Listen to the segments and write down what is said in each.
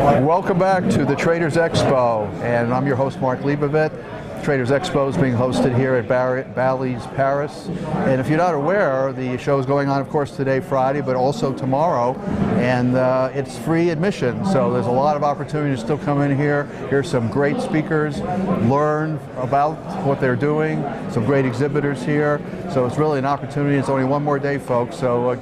Welcome back to the Traders Expo, and I'm your host, Mark Leibovit. Traders Expo is being hosted here at Bally's, Paris. And if you're not aware, the show is going on, of course, today, Friday, but also tomorrow. And it's free admission, so there's a lot of opportunity to still come in here, hear some great speakers, learn about what they're doing, some great exhibitors here. So it's really an opportunity. It's only one more day, folks, so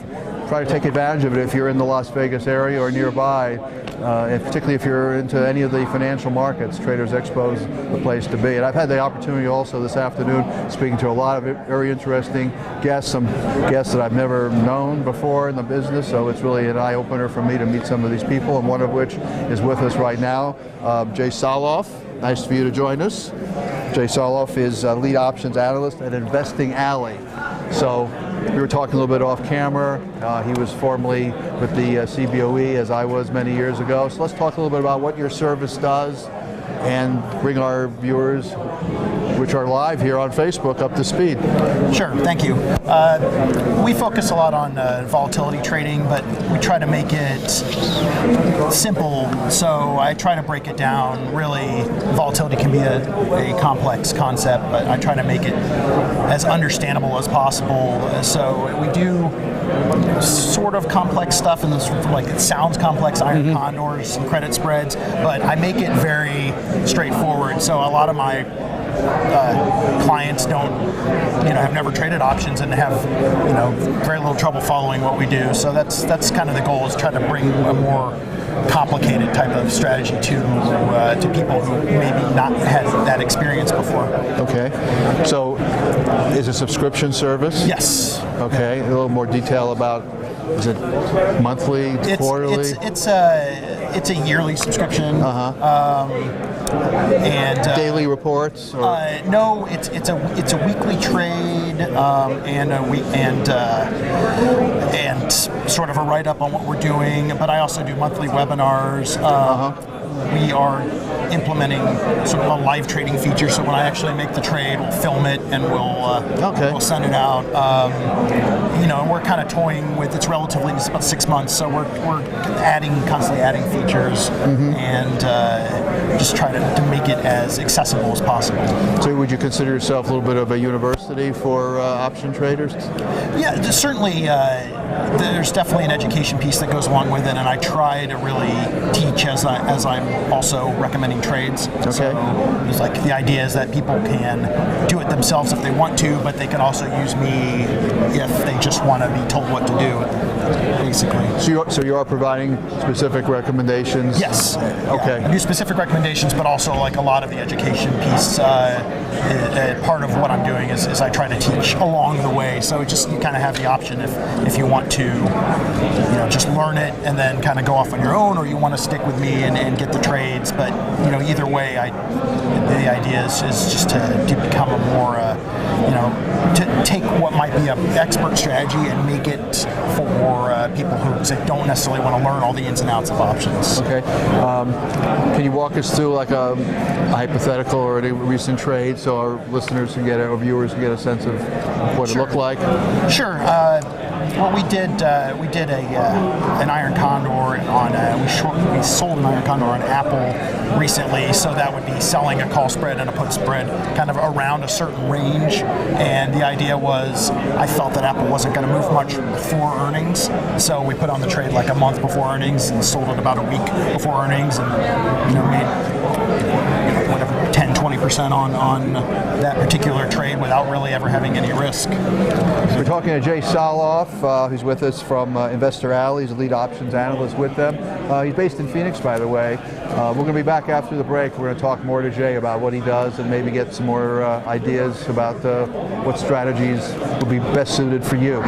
try to take advantage of it if you're in the Las Vegas area or nearby. And particularly if you're into any of the financial markets, Traders Expo is the place to be. And I've had the opportunity also this afternoon speaking to a lot of very interesting guests, some guests that I've never known before in the business, so it's really an eye-opener for me to meet some of these people, and one of which is with us right now, Jay Soloff. Nice for you to join us. Jay Soloff is lead options analyst at Investing Alley. So we were talking a little bit off camera. He was formerly with the CBOE, as I was many years ago. So let's talk a little bit about what your service does and bring our viewers, which are live here on Facebook, up to speed. Sure, thank you. We focus a lot on volatility trading, but we try to make it simple. So I try to break it down. Really, volatility can be a complex concept, but I try to make it as understandable as possible. So we do sort of complex stuff, and like it sounds complex, iron condors and credit spreads, but I make it very straightforward. So a lot of my clients have never traded options and have, very little trouble following what we do. So that's kind of the goal, is try to bring a more complicated type of strategy to people who maybe not had that experience before. Okay, so is it a subscription service? Yes. Okay, a little more detail about, is it monthly, quarterly? It's a yearly subscription. And daily reports? No, it's a weekly trade and sort of a write-up on what we're doing. But I also do monthly webinars. We are implementing sort of a live trading feature, so when I actually make the trade, we'll film it and we'll send it out. And we're kind of toying with, it's about 6 months, so we're constantly adding features and just try to make it as accessible as possible. So would you consider yourself a little bit of a university for option traders? Yeah, certainly. There's definitely an education piece that goes along with it, and I try to really teach as I'm also recommending trades. Okay. So it's like the idea is that people can do it themselves if they want to, but they can also use me if they just want to be told what to do, basically. So you are providing specific recommendations? Yes. Okay. Yeah. I do specific recommendations, but also like a lot of the education piece. Part of what I'm doing is I try to teach along the way. So you kind of have the option if you want to, just learn it and then kind of go off on your own, or you want to stick with me and get the trades. But either way, the idea is just to become a more, to take what might be an expert strategy and make it for people who don't necessarily want to learn all the ins and outs of options. Okay. Can you walk us through like a hypothetical or a recent trade, so our listeners can our viewers can get a sense of what it looked like? Sure. Well, we did an iron condor on we sold an iron condor on Apple recently, so that would be selling a call spread and a put spread kind of around a certain range. And the idea was, I felt that Apple wasn't going to move much before earnings, so we put on the trade like a month before earnings and sold it about a week before earnings, and made 10-20% on that particular trade without really ever having any risk. We're talking to Jay Soloff, who's with us from Investor Alley. He's a lead options analyst with them. He's based in Phoenix, by the way. We're going to be back after the break. We're going to talk more to Jay about what he does and maybe get some more ideas about what strategies would be best suited for you.